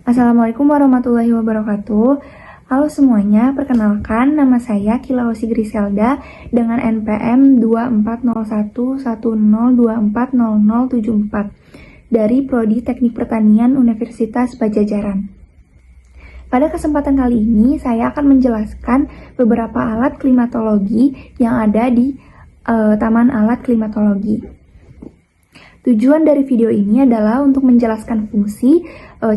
Assalamualaikum warahmatullahi wabarakatuh. Halo semuanya, perkenalkan nama saya Kilausi Griselda dengan NPM 240110240074 dari Prodi Teknik Pertanian Universitas Pajajaran. Pada kesempatan kali ini, saya akan menjelaskan beberapa alat klimatologi yang ada di Taman Alat Klimatologi. Tujuan dari video ini adalah untuk menjelaskan fungsi,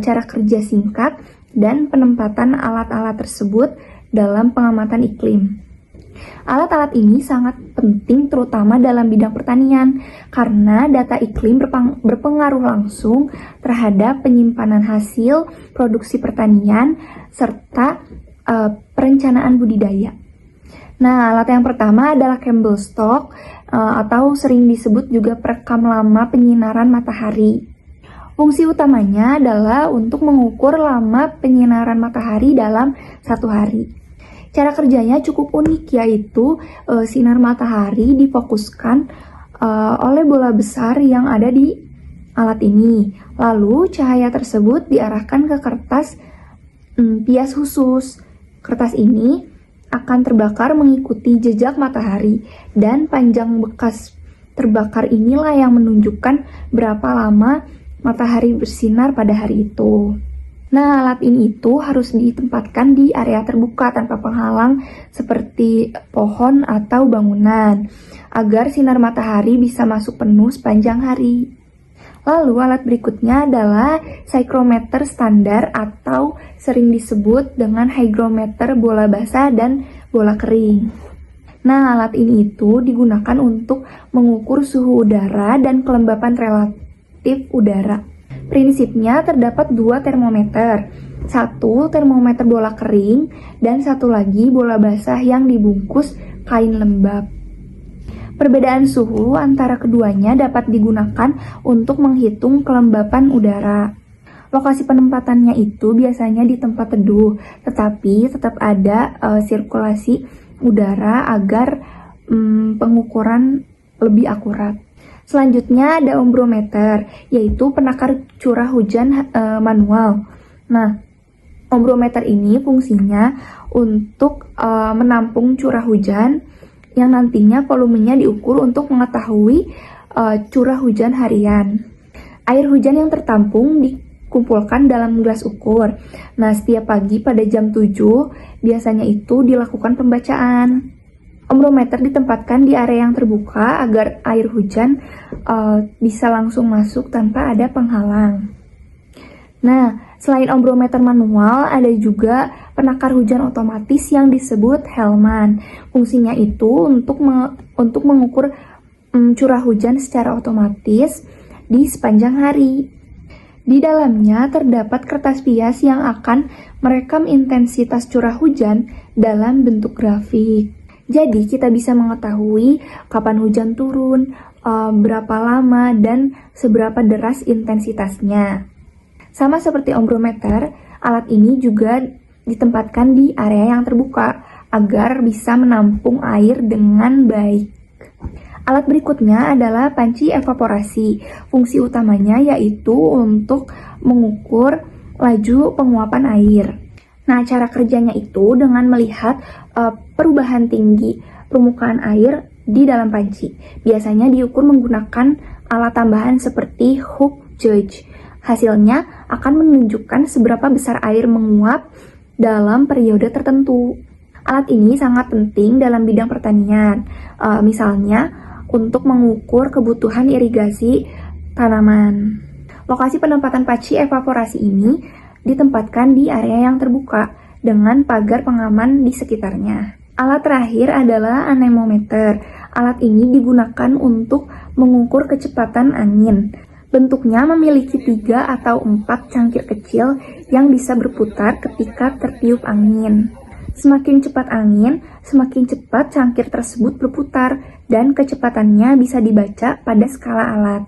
cara kerja singkat, dan penempatan alat-alat tersebut dalam pengamatan iklim. Alat-alat ini sangat penting terutama dalam bidang pertanian karena data iklim berpengaruh langsung terhadap penyimpanan hasil produksi pertanian serta perencanaan budidaya. Nah, alat yang pertama adalah Campbell Stock atau sering disebut juga perekam lama penyinaran matahari. Fungsi utamanya adalah untuk mengukur lama penyinaran matahari dalam satu hari. Cara kerjanya cukup unik, yaitu sinar matahari difokuskan oleh bola besar yang ada di alat ini. Lalu cahaya tersebut diarahkan ke kertas pias khusus. Kertas ini akan terbakar mengikuti jejak matahari, dan panjang bekas terbakar inilah yang menunjukkan berapa lama matahari bersinar pada hari itu. Nah, alat ini itu harus ditempatkan di area terbuka tanpa penghalang seperti pohon atau bangunan, agar sinar matahari bisa masuk penuh sepanjang hari. Lalu alat berikutnya adalah psychrometer standar atau sering disebut dengan hygrometer bola basah dan bola kering. Nah, alat ini itu digunakan untuk mengukur suhu udara dan kelembapan relatif udara. Prinsipnya terdapat dua termometer, satu termometer bola kering dan satu lagi bola basah yang dibungkus kain lembab. Perbedaan suhu antara keduanya dapat digunakan untuk menghitung kelembapan udara. Lokasi penempatannya itu biasanya di tempat teduh, tetapi tetap ada sirkulasi udara agar pengukuran lebih akurat. Selanjutnya ada ombrometer, yaitu penakar curah hujan manual. Nah, ombrometer ini fungsinya untuk menampung curah hujan yang nantinya volumenya diukur untuk mengetahui curah hujan harian. Air hujan yang tertampung dikumpulkan dalam gelas ukur. Nah, setiap pagi pada jam 7 biasanya itu dilakukan pembacaan. Ombrometer ditempatkan di area yang terbuka agar air hujan bisa langsung masuk tanpa ada penghalang. Nah, selain ombrometer manual, ada juga penakar hujan otomatis yang disebut Hellman. Fungsinya itu untuk mengukur curah hujan secara otomatis di sepanjang hari. Di dalamnya terdapat kertas pias yang akan merekam intensitas curah hujan dalam bentuk grafik. Jadi kita bisa mengetahui kapan hujan turun, berapa lama, dan seberapa deras intensitasnya. Sama seperti ombrometer, alat ini juga ditempatkan di area yang terbuka agar bisa menampung air dengan baik. Alat berikutnya adalah panci evaporasi. Fungsi utamanya yaitu untuk mengukur laju penguapan air. Nah, cara kerjanya itu dengan melihat perubahan tinggi permukaan air di dalam panci. Biasanya diukur menggunakan alat tambahan seperti hook gauge. Hasilnya akan menunjukkan seberapa besar air menguap dalam periode tertentu. Alat ini sangat penting dalam bidang pertanian, misalnya untuk mengukur kebutuhan irigasi tanaman. Lokasi penempatan panci evaporasi ini ditempatkan di area yang terbuka dengan pagar pengaman di sekitarnya. Alat terakhir adalah anemometer. Alat ini digunakan untuk mengukur kecepatan angin. Bentuknya memiliki 3 atau 4 cangkir kecil yang bisa berputar ketika tertiup angin. Semakin cepat angin, semakin cepat cangkir tersebut berputar dan kecepatannya bisa dibaca pada skala alat.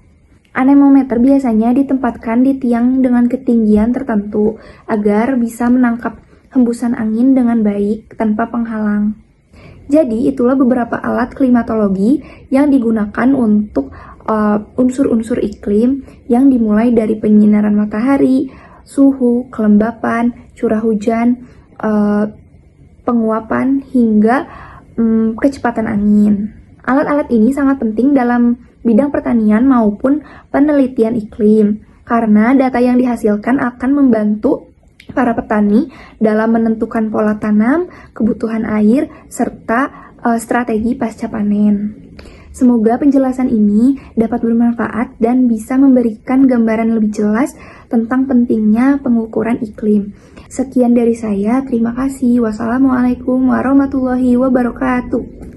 Anemometer biasanya ditempatkan di tiang dengan ketinggian tertentu agar bisa menangkap hembusan angin dengan baik tanpa penghalang. Jadi itulah beberapa alat klimatologi yang digunakan untuk unsur-unsur iklim yang dimulai dari penyinaran matahari, suhu, kelembapan, curah hujan, penguapan, hingga kecepatan angin. Alat-alat ini sangat penting dalam bidang pertanian maupun penelitian iklim, karena data yang dihasilkan akan membantu para petani dalam menentukan pola tanam, kebutuhan air, serta strategi pasca panen. Semoga penjelasan ini dapat bermanfaat dan bisa memberikan gambaran lebih jelas tentang pentingnya pengukuran iklim. Sekian dari saya, terima kasih. Wassalamualaikum warahmatullahi wabarakatuh.